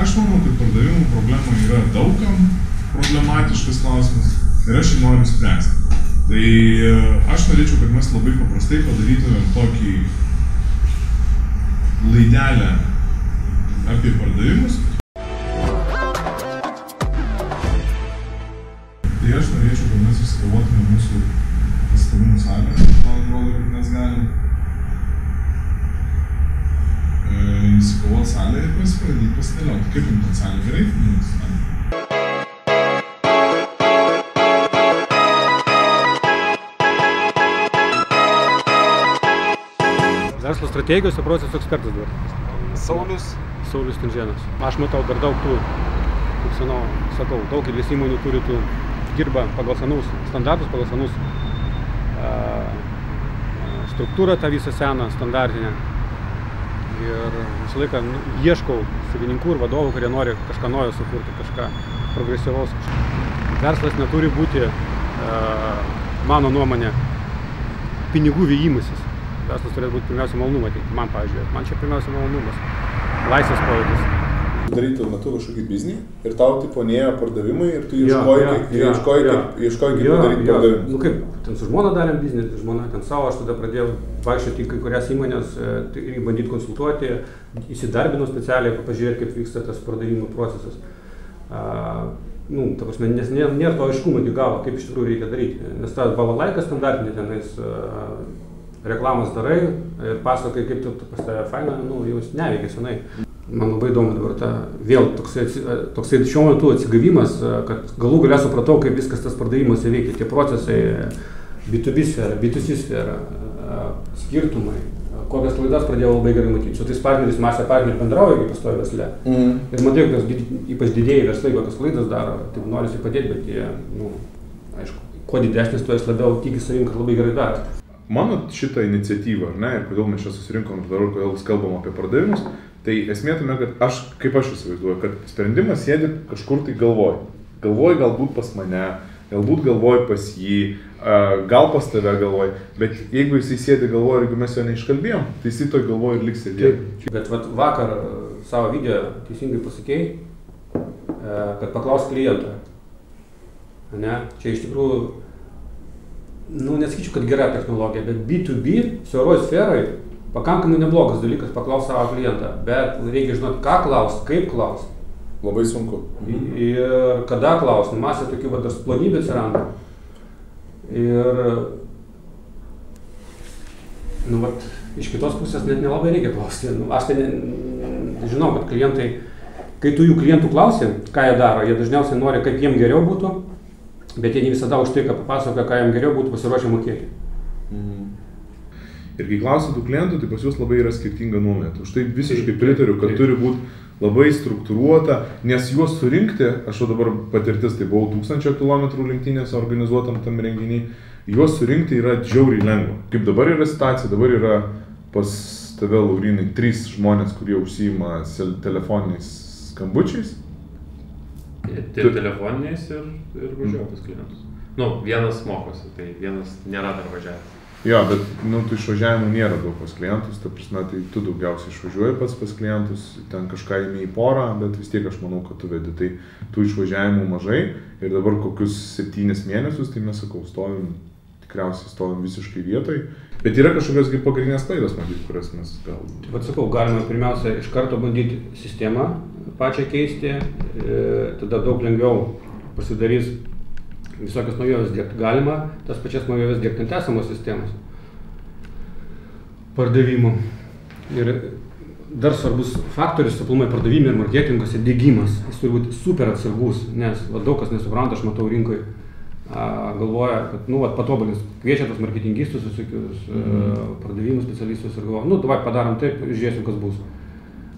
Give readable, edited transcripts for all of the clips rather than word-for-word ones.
Aš manau, kad pardavimų problema yra daugam problematiškas klausimas ir aš jį noriu spręsti. Tai aš norėčiau, kad mes labai paprastai padarytumėm tokį laidelę apie pardavimus. Tai aš norėčiau, kad mes susigalvotume mūsų pastavimų salę. Man atrodo, kad mes galim įsigalvoti salę ir pradėti pasidėlioti. Kaip jums tą salę gerai? Verslo strategijos ir procesų ekspertas dabar. Saulius Tinžėnas. Aš matau dar daug tų, kaip sakau, daugelis įmonių turi tų, dirba pagal senus standartus, pagal senus struktūrą tą visą seną, standartinę. Ir visą laiką ieškau savininkų ir vadovų, kurie nori kažką naujo sukurti, kažką progresyvaus. Verslas neturi būti, mano nuomonė, pinigų vėjimasis. Verslas turėtų būti pirmiausia malonumą teikti. Man, pavyzdžiui, man čia pirmiausia malonumas. Laisvės pojūtis. Daryti metu kažkokį biznį ir tau tipo nėjo pardavimai ir tu ieškojai kaip padaryti pardavimus. Nu kaip, ten su žmona darėm biznį, žmona ten savo, aš tada pradėjau vaikščioti į kai kurias įmonės ir bandyti konsultuoti, įsidarbinau specialiai, pažiūrėti, kaip vyksta tas pardavimų procesas. Ta prasme, nes nėra to aiškumo iki galo, kaip iš tikrųjų reikia daryti. Nes ta balalaikas standartinė tenais reklamas darai ir pasakai, kaip tu pas tave faina, jau neveikia senai. Man labai įdomu dabar vėl toksai šiuo metu atsigavimas, kad galų gale supratau, kaip viskas tas pardavimuose veikia, tie procesai, B2B sfera, B2C sfera, skirtumai, kokias klaidas pradėjau labai gerai matyti. Su tais partneriais, masė partnerių bendrauja, kaip pastoja versle. Ir matai, kad ypač didėjai verslai kokias klaidas daro, taip norisi padėti, bet jie, aišku, kuo didesnis, tuo jis labiau tiki savim, kad labai gerai daro. Mano šitą iniciatyvą, ir kodėl mes čia susirinkom ir kodėl kalbam apie pardavimus, tai esmė tame, kad kaip aš įsivaizduoju, kad sprendimas sėdi kažkur tai galvoj. Galvoj galbūt pas mane, galbūt galvoj pas jį, gal pas tave galvoj, bet jeigu jisai sėdi galvoj ir jeigu mes jo neiškalbėjom, tai jisai toj galvoj ir liks sėdėti. Bet vakar savo video teisingai pasakėjai, kad paklaus klientą. Čia iš tikrųjų, nesakyčiau, kad gera technologija, bet B2B siauroj sferai pakankamai neblogas dalykas paklausti savo klientą, bet reikia žinoti, ką klausti, kaip klausti. Labai sunku. Ir kada klausti, masė tokių dar plonybė atsiranda. Ir, iš kitos pusės net nelabai reikia klausti. Aš tai žinau, kad klientai, kai tu jų klientų klausi, ką jie daro, jie dažniausiai nori, kaip jiem geriau būtų, bet jie ne visada už tai, kad papasakoja, ką jiem geriau būtų pasiruošę mokėti. Ir kai klausi tų klientų, tai pas juos labai yra skirtinga nuomonė. Už tai visiškai pritariu, kad turi būti labai struktūruota, nes juos surinkti, aš jau dabar patirtis, tai buvau 1000 km lenktynėse organizuotam tam renginiui, juos surinkti yra žiauriai lengva. Kaip dabar yra situacija, dabar yra pas tave, Laurinai, 3 žmonės, kurie užsiima telefoniniais skambučiais. Telefoniniais ir važiuoja pas klientus. Vienas mokosi, tai vienas nėra dar važiavęs. Jo, bet tų išvažiavimų nėra daug pas klientus, ta prasme, tai tu daugiausiai išvažiuoji pats pas klientus, ten kažką įmi į porą, bet vis tiek aš manau, kad tu vedi, tai tų išvažiavimų mažai ir dabar kokius 7 mėnesius, tai mes sakau, tikriausiai stovim visiškai vietoj, bet yra kažkokios pagrindinės klaidos, matyt, kurias mes gal... Taip sakau, galima pirmiausia iš karto bandyti sistemą pačią keisti, tada daug lengviau pasidarys visokias naujovės diegti. Galima tas pačias naujovės diegti ant esamos sistemos pardavimų. Ir dar svarbus faktorius aplamai pardavime ir marketingose diegimas. Jis turi būti super atsargus, nes daug kas nesupranta, aš matau rinkoje, galvoja, kad patobulins, kviečia tos marketingistus, visokius pardavimų specialistus ir galvoja, davai padarom taip, žiūrėsim, kas bus.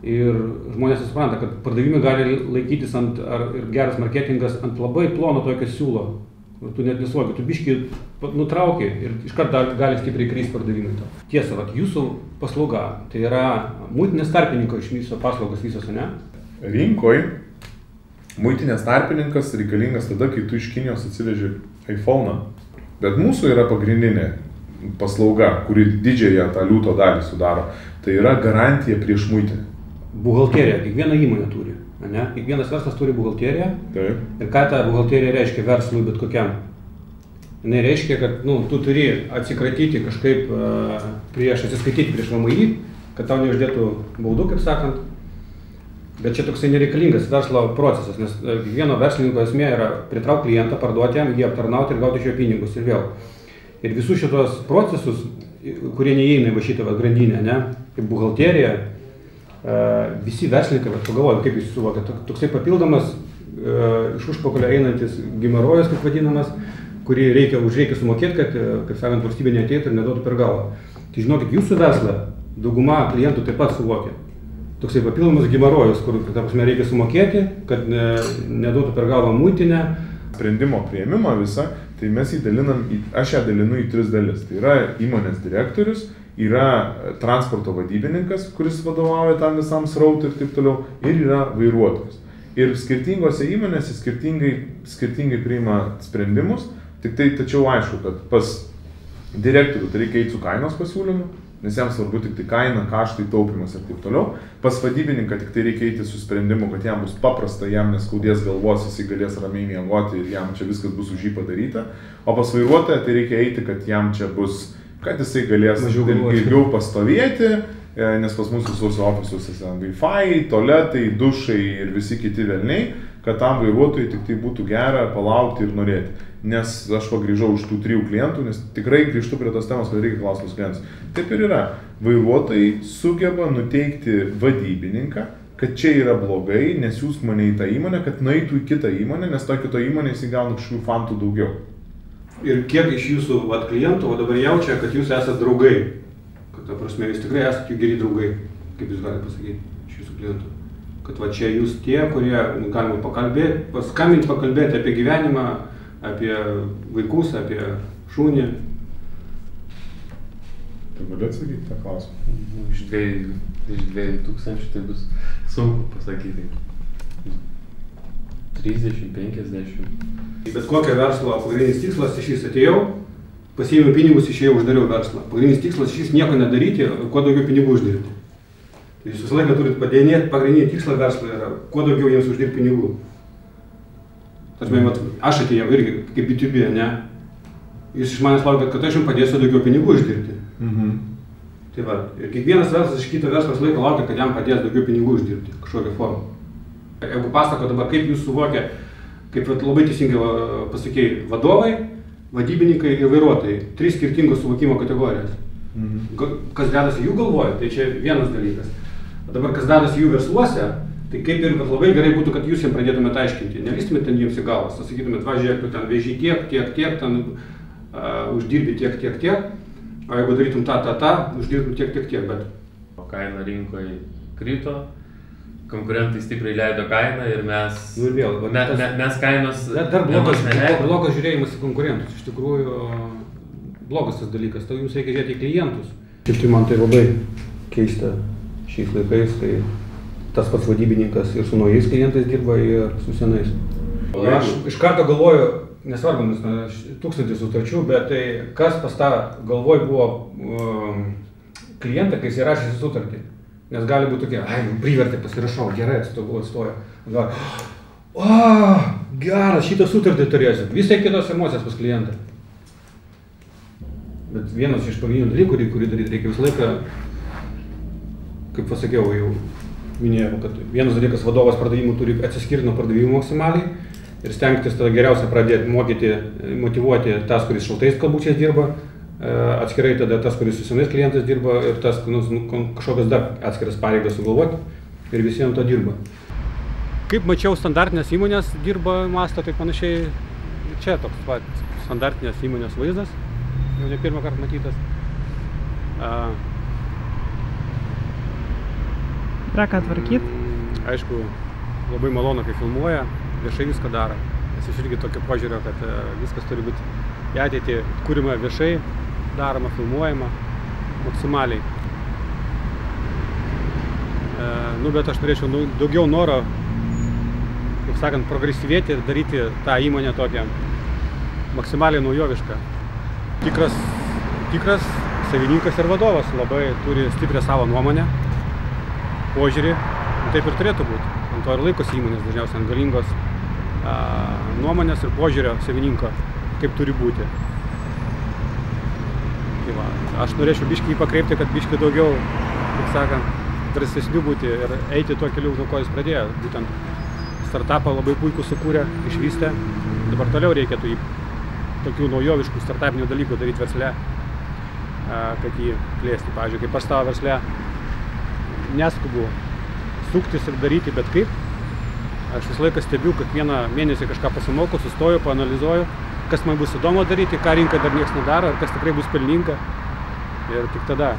Ir žmonės supranta, kad pardavimai gali laikytis ir geras marketingas ant labai plono tokio siūlo. Tu net nesuvoki, tu biškį nutrauki ir iškart gali stipriai kristi pardavimai. Tiesa, jūsų paslauga, tai yra muitinės tarpininko iš viso paslaugos visos, ne? Rinkoj muitinės tarpininkas reikalingas tada, kai tu iš Kinijos atsiveži iPhone'ą. Bet mūsų yra pagrindinė paslauga, kuri didžiąją tą liūto dalį sudaro, tai yra garantija prieš muitinę. Buhalterija, kiekviena įmonė turi. Ne? Kiekvienas verslas turi buhalteriją. Taip. Ir ką ta buhalterija reiškia verslui bet kokiam? Jis reiškia, kad tu turi atsikratyti kažkaip atsiskaityti prieš VMI, kad tau neuždėtų baudų, kaip sakant. Bet čia toksai nereikalingas verslo procesas, nes kiekvieno verslininko esmė yra pritraukti klientą, parduoti jam, jį aptarnauti ir gauti iš jo pinigus ir vėl. Ir visus šitos procesus, kurie neįeina į šitą grandinę, ne, kaip buhalterija, visi verslininkai, pagalvoju, kaip jūs suvokia, toksai papildomas iš užpakalio einantis gimarojus, kaip vadinamas, kurį reikia sumokėti, kad, kaip sakant, valstybė neateitų ir neduotų per galvą. Tai žinokit, jūsų verslą dauguma klientų taip pat suvokia. Toksai papildomas gimarojus, kur, ta prasme, reikia sumokėti, kad neduotų per galvą muitinę. Sprendimo priėmimą visą, tai mes aš ją dalinu į 3 dalis. Tai yra įmonės direktorius, yra transporto vadybininkas, kuris vadovauja tam visam srautui ir taip toliau, ir yra vairuotojas. Ir skirtingose įmonėse skirtingai priima sprendimus, tačiau aišku, kad pas direktorių tai reikia eiti su kainos pasiūlymu, nes jam svarbu tik tai kaina, kaštai, taupimas ir taip toliau. Pas vadybininką tik tai reikia eiti su sprendimu, kad jam bus paprasta, jam neskaudės galvos, jisai galės ramiai miegoti ir jam čia viskas bus už jį padaryta. O pas vairuotoją tai reikia eiti, kad jam čia bus, kad jisai galės ilgiau pastovėti, nes pas mūsų visuose ofisuose Wi-Fi, tualetai, dušai ir visi kiti velniai, kad tam vairuotojui tik tai būtų gera palaukti ir norėti. Nes aš grįžau iš tų 3 klientų, nes tikrai grįžtu prie tos temos, kad reikia klausimus klientus. Taip ir yra. Vairuotojai sugeba nuteikti vadybininką, kad čia yra blogai, nesiųsk mane į tą įmonę, kad nueitų į kitą įmonę, nes to kito įmonė įsigauna kažkokių fantų daugiau. Ir kiek iš jūsų klientų dabar jaučia, kad jūs esate draugai? Kad, ta prasme, jūs tikrai esate jų geri draugai, kaip jūs galite pasakyti iš jūsų klientų? Kad va čia jūs tie, kurie galima pakalbėti apie gyvenimą, apie vaikus, apie šunį. Tai gali atsakyti tą klausimą? Iš 2000 tai bus sunku pasakyti. 30, 50. Bet kokio verslo pagrindinis tikslas, iš jis atėjau, pasiėmiau pinigus, išėjau, uždariau verslą. Pagrindinis tikslas iš jis nieko nedaryti, kuo daugiau pinigų uždirbti. Tai jūs visą laiką turit padėnėti, pagrindinį tikslą verslo yra, kuo daugiau jiems uždirbti pinigų. Aš atėjau irgi kaip B2B, ne? Jūs iš manęs laukėt, kad aš jums padėsiu daugiau pinigų uždirbti. Tai va, ir kiekvienas verslas iš kito verslas laiko laukia, kad jam padės daugiau pinigų uždirbti kažkokią formą. Jeigu pasako dabar, kaip jūs suvokia, kaip labai teisingai pasakėjai, vadovai, vadybininkai ir vairuotojai, 3 skirtingos suvokimo kategorijos. Kas dedasi jų galvoje, tai čia vienas dalykas. Dabar kas dedasi jų versluose, tai kaip ir labai gerai būtų, kad jūs jiems pradėtumėte aiškinti. Nelystumėte ten jiems į galvas, sakytumėte, va žiūrėk, tu ten veži tiek, ten uždirbi tiek. O jeigu darytum tą, uždirbtum tiek, bet... Kaina rinkoje krito, konkurentai stipriai leido kainą ir mes... Nu ir vėl, mes kainos... Dar blogas žiūrėjimas į konkurentus, iš tikrųjų blogas tas dalykas, tau jums reikia žiūrėti į klientus. Šiaip tai man tai labai keista šiais laikais, tai tas pats vadybininkas ir su naujais klientais dirba ir su senais. Aš iš karto galvoju, nesvarbu, 1000 sutarčių, bet tai kas pas tą galvoj buvo klientą, kai jis įrašė sutartį. Nes gali būti tokie, privertė, pasirašau, gerai atstojo. Geras, šitą sutartį turėsit. Visai kitos emocijos pas klientą. Bet vienas iš pagrindinių dalykų, kurį daryti reikia visą laiką, kaip pasakiau, jau minėjau, kad vienas dalykas vadovas pardavimų turi atsiskirti nuo pardavimų maksimaliai ir stengtis tada geriausia pradėti motyvuoti tas, kuris šaltais kalbučiais dirba, atskirai tada tas, kuris su senais klientais dirba ir tas kažkokias dar atskiras pareigas sugalvoti ir visiems to dirba. Kaip mačiau, standartinės įmonės dirba, mąsto, tai panašiai čia toks standartinės įmonės vaizdas, jau ne pirmą kartą matytas. Yra ką tvarkyt? Aišku, labai malonu, kai filmuoja, viešai viską daro. Nes aš irgi tokio požiūrio, kad viskas turi būti į ateitį kūrima viešai, daroma, filmuojama, maksimaliai. Bet aš norėčiau daugiau noro, kaip sakant, progresyvėti ir daryti tą įmonę tokią maksimaliai naujovišką. Tikras savininkas ir vadovas labai turi stiprią savo nuomonę, požiūrį, taip ir turėtų būti. ant to ir laikosi įmonės dažniausiai ant galingos nuomonės ir požiūrio savininko, kaip turi būti. Tai va, aš norėčiau biškį jį pakreipti, kad biškį daugiau, kaip sakant, drąsesnių būti ir eiti tuo keliu, nuo ko jis pradėjo. Būtent startupą labai puikų sukūrė, išvystė. Dabar toliau reikėtų tokių naujoviškų startupinių dalykų daryti versle, kad jį plėsti. Pavyzdžiui, kaip aš savo versle neskubu suktis ir daryti bet kaip. Aš visą laiką stebiu, kiekvieną mėnesį kažką pasimokau, sustoju, paanalizuoju, kas man bus įdomu daryti, ką rinkai dar niekas nedaro ir kas tikrai bus pelninga. Ir tik tada